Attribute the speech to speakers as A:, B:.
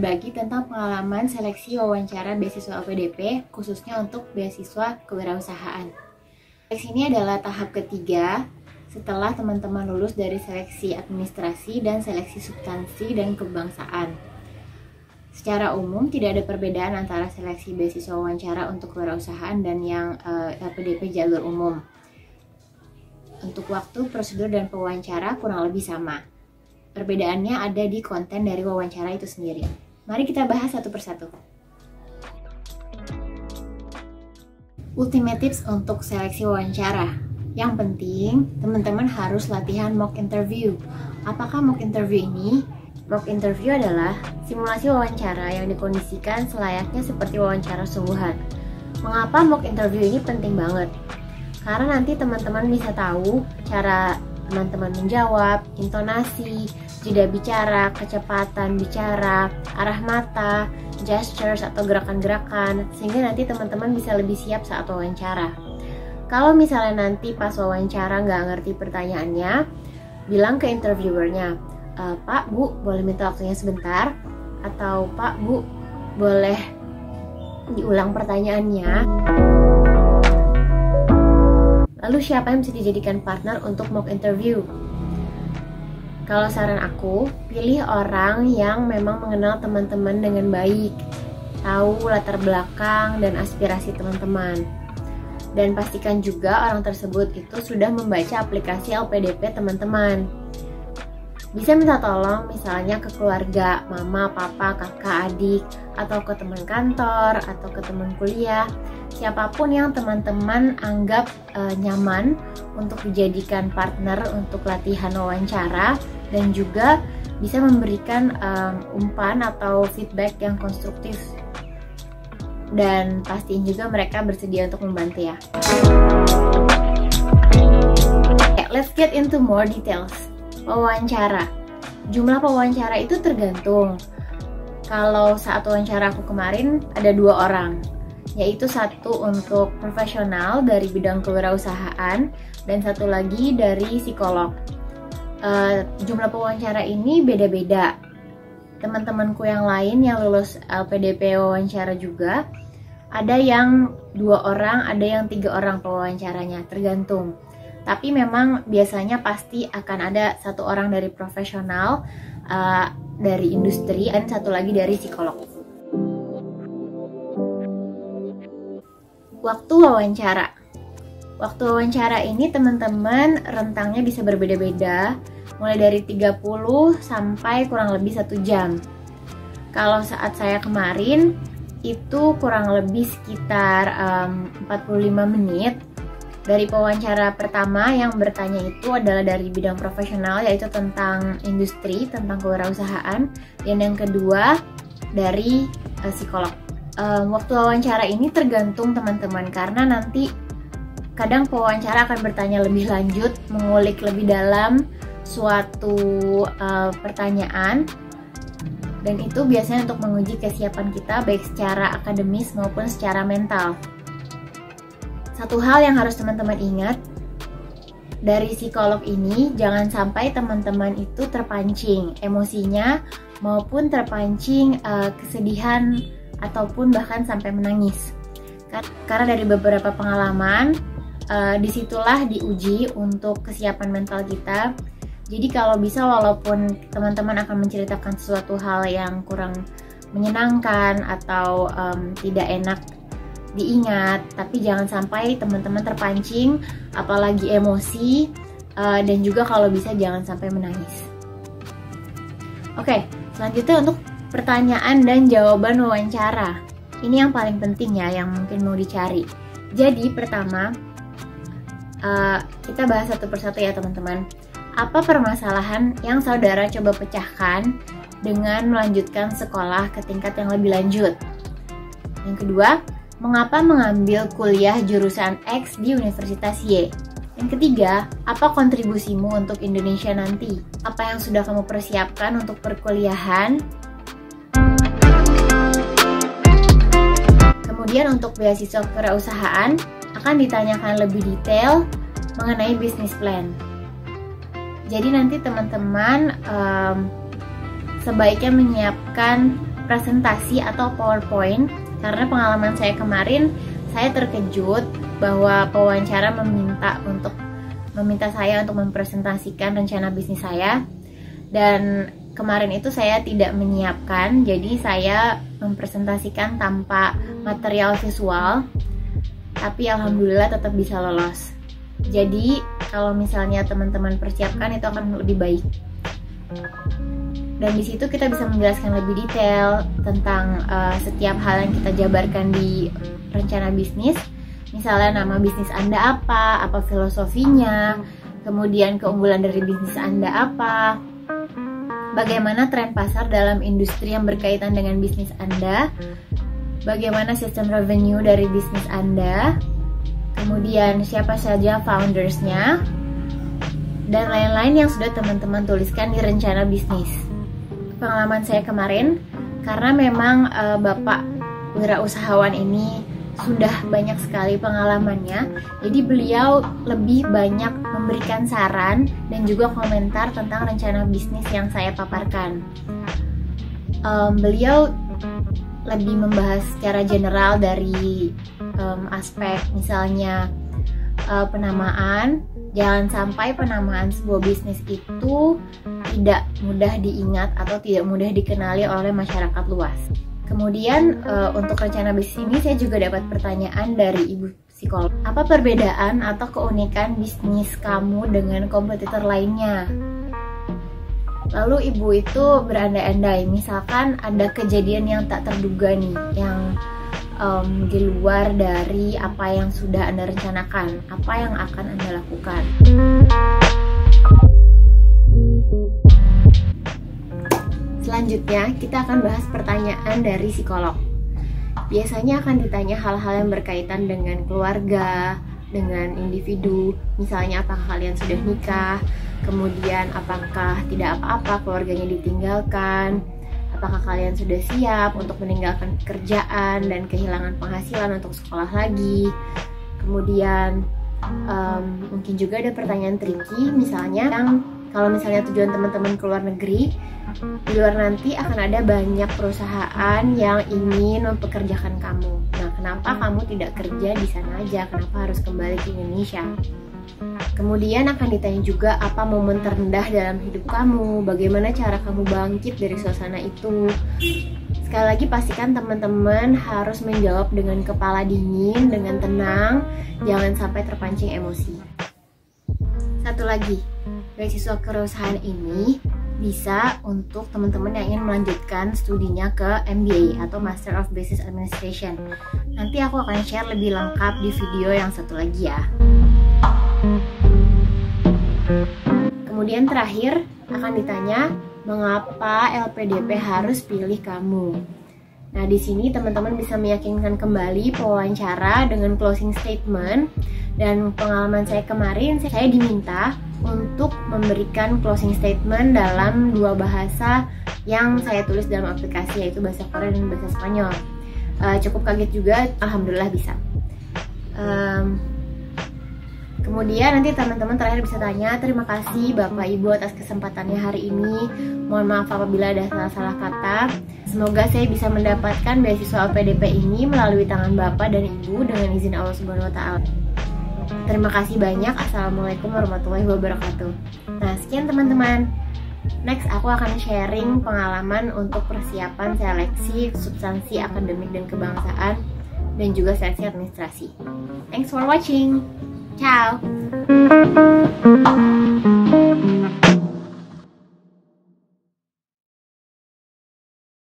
A: berbagi tentang pengalaman seleksi wawancara beasiswa LPDP khususnya untuk beasiswa kewirausahaan. Seleksi ini adalah tahap ketiga setelah teman-teman lulus dari seleksi administrasi dan seleksi substansi dan kebangsaan. Secara umum tidak ada perbedaan antara seleksi beasiswa wawancara untuk kewirausahaan dan yang LPDP jalur umum. Untuk waktu, prosedur, dan pewawancara kurang lebih sama. Perbedaannya ada di konten dari wawancara itu sendiri. Mari kita bahas satu persatu. Ultimate tips untuk seleksi wawancara. Yang penting, teman-teman harus latihan mock interview. Apakah mock interview ini? Mock interview adalah simulasi wawancara yang dikondisikan selayaknya seperti wawancara sungguhan. Mengapa mock interview ini penting banget? Karena nanti teman-teman bisa tahu cara teman-teman menjawab, intonasi, jeda bicara, kecepatan bicara, arah mata, gestures atau gerakan-gerakan, sehingga nanti teman-teman bisa lebih siap saat wawancara. Kalau misalnya nanti pas wawancara nggak ngerti pertanyaannya, bilang ke interviewernya, Pak, Bu, boleh minta waktunya sebentar? Atau Pak, Bu, boleh diulang pertanyaannya? Lalu siapa yang bisa dijadikan partner untuk mock interview? Kalau saran aku, pilih orang yang memang mengenal teman-teman dengan baik, tahu latar belakang dan aspirasi teman-teman. Dan pastikan juga orang tersebut itu sudah membaca aplikasi LPDP teman-teman. Bisa minta tolong misalnya ke keluarga, mama, papa, kakak, adik, atau ke teman kantor, atau ke teman kuliah. Siapapun yang teman-teman anggap nyaman untuk dijadikan partner untuk latihan wawancara dan juga bisa memberikan umpan atau feedback yang konstruktif. Dan pastiin juga mereka bersedia untuk membantu ya. Okay, let's get into more details. Wawancara. Jumlah pewawancara itu tergantung. Kalau saat wawancara aku kemarin ada 2 orang, yaitu satu untuk profesional dari bidang kewirausahaan dan satu lagi dari psikolog. Jumlah pewawancara ini beda-beda. Teman-temanku yang lain yang lulus LPDP wawancara juga, ada yang 2 orang, ada yang 3 orang pewawancaranya, tergantung. Tapi memang biasanya pasti akan ada 1 orang dari profesional, dari industri, dan 1 lagi dari psikolog. Waktu wawancara. Waktu wawancara ini teman-teman rentangnya bisa berbeda-beda, mulai dari 30 sampai kurang lebih 1 jam. Kalau saat saya kemarin itu kurang lebih sekitar 45 menit. Dari pewawancara pertama yang bertanya itu adalah dari bidang profesional, yaitu tentang industri, tentang kewirausahaan, dan yang kedua dari psikolog. Waktu wawancara ini tergantung teman-teman, karena nanti kadang pewawancara akan bertanya lebih lanjut, mengulik lebih dalam suatu pertanyaan, dan itu biasanya untuk menguji kesiapan kita baik secara akademis maupun secara mental. Satu hal yang harus teman-teman ingat, dari psikolog ini jangan sampai teman-teman itu terpancing emosinya maupun terpancing kesedihan ataupun bahkan sampai menangis. Karena dari beberapa pengalaman, disitulah diuji untuk kesiapan mental kita. Jadi kalau bisa, walaupun teman-teman akan menceritakan sesuatu hal yang kurang menyenangkan atau tidak enak diingat, tapi jangan sampai teman-teman terpancing, apalagi emosi, dan juga kalau bisa jangan sampai menangis. Oke, selanjutnya untuk pertanyaan dan jawaban wawancara. Ini yang paling penting ya, yang mungkin mau dicari. Jadi pertama, kita bahas satu persatu ya teman-teman. Apa permasalahan yang saudara coba pecahkan dengan melanjutkan sekolah ke tingkat yang lebih lanjut? Yang kedua, mengapa mengambil kuliah jurusan X di Universitas Y? Yang ketiga, apa kontribusimu untuk Indonesia nanti? Apa yang sudah kamu persiapkan untuk perkuliahan? Kemudian untuk beasiswa kewirausahaan akan ditanyakan lebih detail mengenai business plan. Jadi nanti teman-teman sebaiknya menyiapkan presentasi atau PowerPoint, karena pengalaman saya kemarin saya terkejut bahwa pewawancara meminta saya untuk mempresentasikan rencana bisnis saya, dan kemarin itu saya tidak menyiapkan, jadi saya mempresentasikan tanpa material visual, tapi alhamdulillah tetap bisa lolos. Jadi kalau misalnya teman-teman persiapkan itu akan lebih baik. Dan di situ kita bisa menjelaskan lebih detail tentang setiap hal yang kita jabarkan di rencana bisnis. Misalnya nama bisnis Anda apa filosofinya, kemudian keunggulan dari bisnis Anda apa, bagaimana tren pasar dalam industri yang berkaitan dengan bisnis Anda, bagaimana sistem revenue dari bisnis Anda, kemudian siapa saja foundersnya, dan lain-lain yang sudah teman-teman tuliskan di rencana bisnis. Pengalaman saya kemarin, karena memang Bapak wirausahawan ini sudah banyak sekali pengalamannya, jadi beliau lebih banyak memberikan saran dan juga komentar tentang rencana bisnis yang saya paparkan. Beliau lebih membahas secara general dari aspek misalnya penamaan. Jangan sampai penamaan sebuah bisnis itu tidak mudah diingat atau tidak mudah dikenali oleh masyarakat luas. Kemudian untuk rencana bisnis ini saya juga dapat pertanyaan dari ibu psikolog. Apa perbedaan atau keunikan bisnis kamu dengan kompetitor lainnya? Lalu ibu itu berandai-andai, misalkan ada kejadian yang tak terduga nih, yang di luar dari apa yang sudah Anda rencanakan, apa yang akan Anda lakukan. Selanjutnya, kita akan bahas pertanyaan dari psikolog. Biasanya akan ditanya hal-hal yang berkaitan dengan keluarga, dengan individu. Misalnya, apakah kalian sudah nikah? Kemudian, apakah tidak apa-apa keluarganya ditinggalkan? Apakah kalian sudah siap untuk meninggalkan pekerjaan dan kehilangan penghasilan untuk sekolah lagi? Kemudian, mungkin juga ada pertanyaan tricky, misalnya yang kalau misalnya tujuan teman-teman ke luar negeri, di luar nanti akan ada banyak perusahaan yang ingin mempekerjakan kamu. Nah, kenapa kamu tidak kerja di sana aja? Kenapa harus kembali ke Indonesia? Kemudian akan ditanya juga apa momen terendah dalam hidup kamu, bagaimana cara kamu bangkit dari suasana itu. Sekali lagi pastikan teman-teman harus menjawab dengan kepala dingin, dengan tenang, jangan sampai terpancing emosi. Satu lagi, beasiswa kewirausahaan ini bisa untuk teman-teman yang ingin melanjutkan studinya ke MBA atau Master of Business Administration. Nanti aku akan share lebih lengkap di video yang satu lagi ya. Kemudian terakhir akan ditanya mengapa LPDP harus pilih kamu. Nah, di sini teman-teman bisa meyakinkan kembali pewawancara dengan closing statement. Dan pengalaman saya kemarin, saya diminta untuk memberikan closing statement dalam dua bahasa yang saya tulis dalam aplikasi, yaitu bahasa Korea dan bahasa Spanyol. Cukup kaget juga, alhamdulillah bisa. Kemudian nanti teman-teman terakhir bisa tanya, terima kasih Bapak Ibu atas kesempatannya hari ini. Mohon maaf apabila ada salah-salah kata. Semoga saya bisa mendapatkan beasiswa LPDP ini melalui tangan Bapak dan Ibu dengan izin Allah Subhanahu wa Ta'ala. Terima kasih banyak. Assalamualaikum warahmatullahi wabarakatuh. Nah, sekian teman-teman. Next, aku akan sharing pengalaman untuk persiapan seleksi substansi akademik dan kebangsaan dan juga seleksi administrasi. Thanks for watching. Ciao.